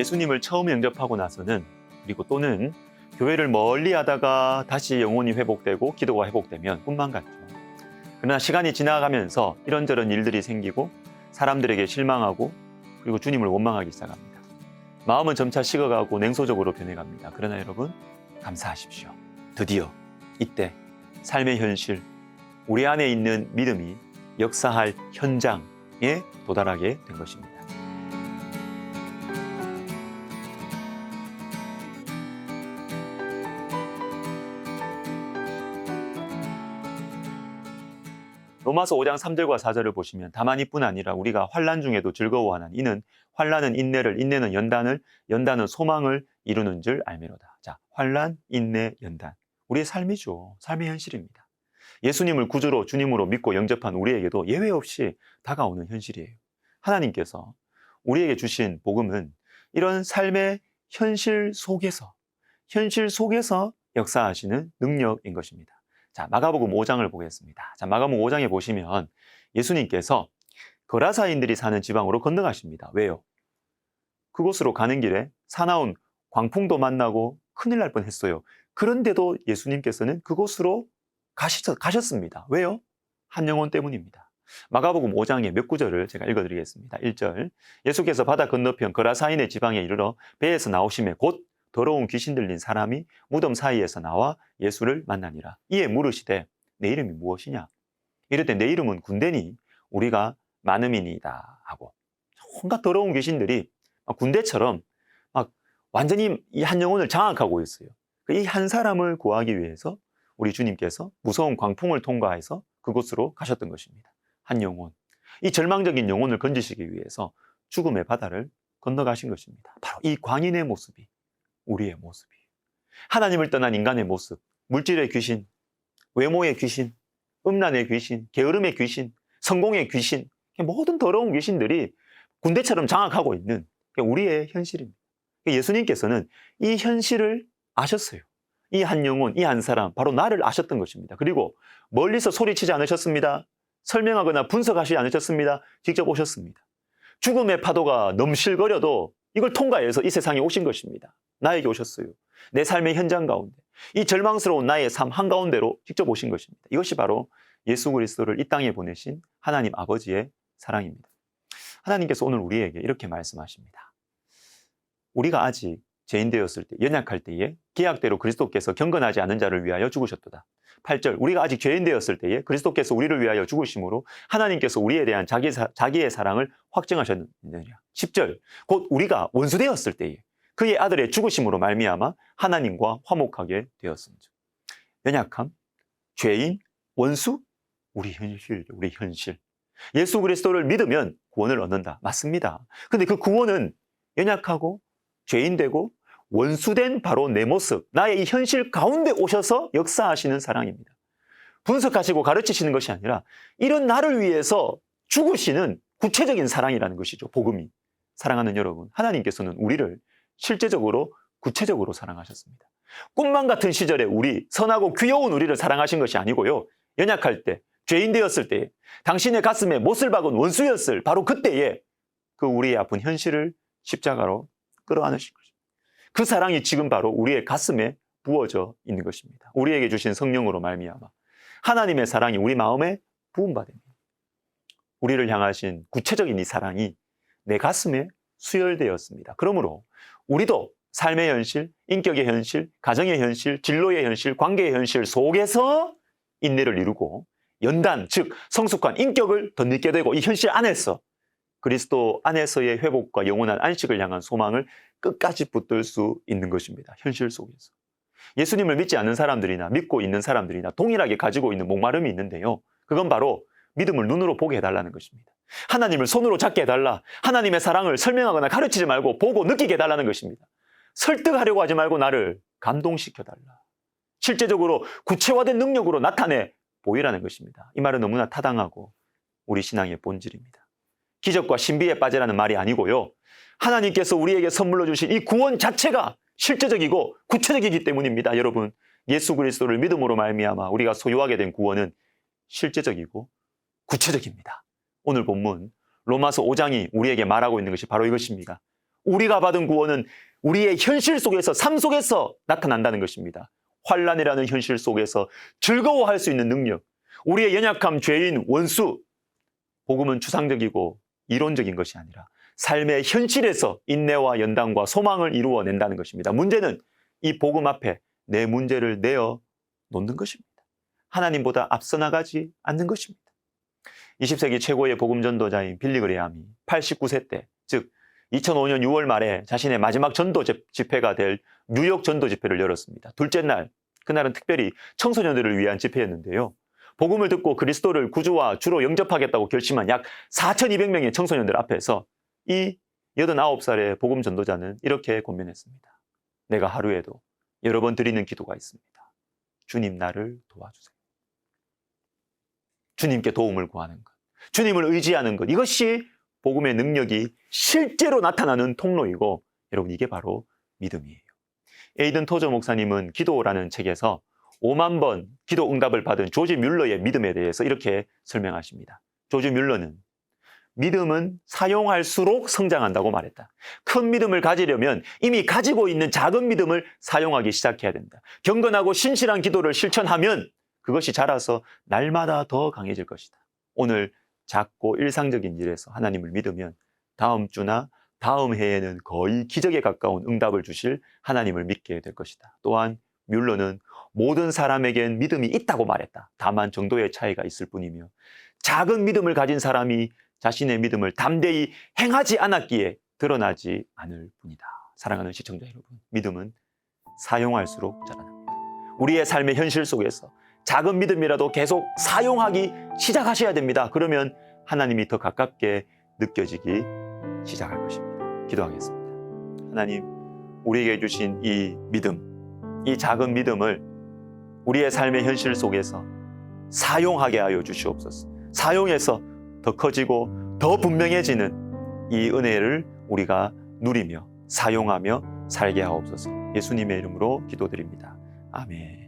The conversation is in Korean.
예수님을 처음 영접하고 나서는, 그리고 또는 교회를 멀리 하다가 다시 영혼이 회복되고 기도가 회복되면 꿈만 같죠. 그러나 시간이 지나가면서 이런저런 일들이 생기고 사람들에게 실망하고 그리고 주님을 원망하기 시작합니다. 마음은 점차 식어가고 냉소적으로 변해갑니다. 그러나 여러분, 감사하십시오. 드디어 이때 삶의 현실, 우리 안에 있는 믿음이 역사할 현장에 도달하게 된 것입니다. 로마서 5장 3절과 4절을 보시면 다만 이뿐 아니라 우리가 환난 중에도 즐거워하는 이는 환난은 인내를, 인내는 연단을, 연단은 소망을 이루는 줄 알미로다. 자, 환난, 인내, 연단. 우리의 삶이죠. 삶의 현실입니다. 예수님을 구주로 주님으로 믿고 영접한 우리에게도 예외 없이 다가오는 현실이에요. 하나님께서 우리에게 주신 복음은 이런 삶의 현실 속에서 역사하시는 능력인 것입니다. 자, 마가복음 5장을 보겠습니다. 자, 마가복음 5장에 보시면 예수님께서 거라사인들이 사는 지방으로 건너가십니다. 왜요? 그곳으로 가는 길에 사나운 광풍도 만나고 큰일 날 뻔했어요. 그런데도 예수님께서는 그곳으로 가셨습니다. 왜요? 한 영혼 때문입니다. 마가복음 5장의 몇 구절을 제가 읽어드리겠습니다. 1절, 예수께서 바다 건너편 거라사인의 지방에 이르러 배에서 나오심에 곧 더러운 귀신 들린 사람이 무덤 사이에서 나와 예수를 만나니라. 이에 물으시되 내 이름이 무엇이냐? 이르되 내 이름은 군대니 우리가 많음이니이다 하고, 온갖 더러운 귀신들이 군대처럼 막 완전히 이 한 영혼을 장악하고 있어요. 이 한 사람을 구하기 위해서 우리 주님께서 무서운 광풍을 통과해서 그곳으로 가셨던 것입니다. 한 영혼, 이 절망적인 영혼을 건지시기 위해서 죽음의 바다를 건너가신 것입니다. 바로 이 광인의 모습이 우리의 모습이에요. 하나님을 떠난 인간의 모습, 물질의 귀신, 외모의 귀신, 음란의 귀신, 게으름의 귀신, 성공의 귀신, 모든 더러운 귀신들이 군대처럼 장악하고 있는 우리의 현실입니다. 예수님께서는 이 현실을 아셨어요. 이 한 영혼, 이 한 사람, 바로 나를 아셨던 것입니다. 그리고 멀리서 소리치지 않으셨습니다. 설명하거나 분석하시지 않으셨습니다. 직접 오셨습니다. 죽음의 파도가 넘실거려도 이걸 통과해서 이 세상에 오신 것입니다. 나에게 오셨어요. 내 삶의 현장 가운데, 이 절망스러운 나의 삶 한가운데로 직접 오신 것입니다. 이것이 바로 예수 그리스도를 이 땅에 보내신 하나님 아버지의 사랑입니다. 하나님께서 오늘 우리에게 이렇게 말씀하십니다. 우리가 아직 죄인 되었을 때, 연약할 때에 계약대로 그리스도께서 경건하지 않은 자를 위하여 죽으셨도다. 8절, 우리가 아직 죄인 되었을 때에 그리스도께서 우리를 위하여 죽으심으로 하나님께서 우리에 대한 자기의 사랑을 확증하셨느니라. 10절, 곧 우리가 원수 되었을 때에 그의 아들의 죽으심으로 말미암아 하나님과 화목하게 되었습니다. 연약함, 죄인, 원수, 우리 현실. 예수 그리스도를 믿으면 구원을 얻는다. 맞습니다. 근데 그 구원은 연약하고 죄인되고 원수된 바로 내 모습, 나의 이 현실 가운데 오셔서 역사하시는 사랑입니다. 분석하시고 가르치시는 것이 아니라 이런 나를 위해서 죽으시는 구체적인 사랑이라는 것이죠. 복음이. 사랑하는 여러분, 하나님께서는 우리를 실제적으로 구체적으로 사랑하셨습니다. 꿈만 같은 시절에 우리, 선하고 귀여운 우리를 사랑하신 것이 아니고요. 연약할 때, 죄인 되었을 때, 당신의 가슴에 못을 박은 원수였을 바로 그때에 그 우리의 아픈 현실을 십자가로 끌어안으신 것입니다. 그 사랑이 지금 바로 우리의 가슴에 부어져 있는 것입니다. 우리에게 주신 성령으로 말미암아 하나님의 사랑이 우리 마음에 부음받습니다. 우리를 향하신 구체적인 이 사랑이 내 가슴에 수혈되었습니다. 그러므로 우리도 삶의 현실, 인격의 현실, 가정의 현실, 진로의 현실, 관계의 현실 속에서 인내를 이루고 연단, 즉 성숙한 인격을 덧입게 되고 이 현실 안에서 그리스도 안에서의 회복과 영원한 안식을 향한 소망을 끝까지 붙들 수 있는 것입니다. 현실 속에서. 예수님을 믿지 않는 사람들이나 믿고 있는 사람들이나 동일하게 가지고 있는 목마름이 있는데요. 그건 바로 믿음을 눈으로 보게 해달라는 것입니다. 하나님을 손으로 잡게 해달라. 하나님의 사랑을 설명하거나 가르치지 말고 보고 느끼게 해달라는 것입니다. 설득하려고 하지 말고 나를 감동시켜달라. 실제적으로 구체화된 능력으로 나타내 보이라는 것입니다. 이 말은 너무나 타당하고 우리 신앙의 본질입니다. 기적과 신비에 빠지라는 말이 아니고요. 하나님께서 우리에게 선물로 주신 이 구원 자체가 실제적이고 구체적이기 때문입니다. 여러분, 예수 그리스도를 믿음으로 말미암아 우리가 소유하게 된 구원은 실제적이고 구체적입니다. 오늘 본문 로마서 5장이 우리에게 말하고 있는 것이 바로 이것입니다. 우리가 받은 구원은 우리의 현실 속에서, 삶 속에서 나타난다는 것입니다. 환난이라는 현실 속에서 즐거워할 수 있는 능력, 우리의 연약함, 죄인, 원수. 복음은 추상적이고 이론적인 것이 아니라 삶의 현실에서 인내와 연단과 소망을 이루어낸다는 것입니다. 문제는 이 복음 앞에 내 문제를 내어 놓는 것입니다. 하나님보다 앞서 나가지 않는 것입니다. 20세기 최고의 복음 전도자인 빌리 그레함이 89세 때, 즉 2005년 6월 말에 자신의 마지막 전도 집회가 될 뉴욕 전도 집회를 열었습니다. 둘째 날, 그날은 특별히 청소년들을 위한 집회였는데요. 복음을 듣고 그리스도를 구주와 주로 영접하겠다고 결심한 약 4,200명의 청소년들 앞에서 이 89살의 복음 전도자는 이렇게 권면했습니다. 내가 하루에도 여러 번 드리는 기도가 있습니다. 주님, 나를 도와주세요. 주님께 도움을 구하는 것, 주님을 의지하는 것, 이것이 복음의 능력이 실제로 나타나는 통로이고, 여러분, 이게 바로 믿음이에요. 에이든 토저 목사님은 기도라는 책에서 5만 번 기도 응답을 받은 조지 뮬러의 믿음에 대해서 이렇게 설명하십니다. 조지 뮬러는 믿음은 사용할수록 성장한다고 말했다. 큰 믿음을 가지려면 이미 가지고 있는 작은 믿음을 사용하기 시작해야 된다. 경건하고 신실한 기도를 실천하면 그것이 자라서 날마다 더 강해질 것이다. 오늘 작고 일상적인 일에서 하나님을 믿으면 다음 주나 다음 해에는 거의 기적에 가까운 응답을 주실 하나님을 믿게 될 것이다. 또한 뮬러는 모든 사람에겐 믿음이 있다고 말했다. 다만 정도의 차이가 있을 뿐이며 작은 믿음을 가진 사람이 자신의 믿음을 담대히 행하지 않았기에 드러나지 않을 뿐이다. 사랑하는 시청자 여러분, 믿음은 사용할수록 자라납니다. 우리의 삶의 현실 속에서 작은 믿음이라도 계속 사용하기 시작하셔야 됩니다. 그러면 하나님이 더 가깝게 느껴지기 시작할 것입니다. 기도하겠습니다. 하나님, 우리에게 주신 이 믿음, 이 작은 믿음을 우리의 삶의 현실 속에서 사용하게 하여 주시옵소서. 사용해서 더 커지고 더 분명해지는 이 은혜를 우리가 누리며 사용하며 살게 하옵소서. 예수님의 이름으로 기도드립니다. 아멘.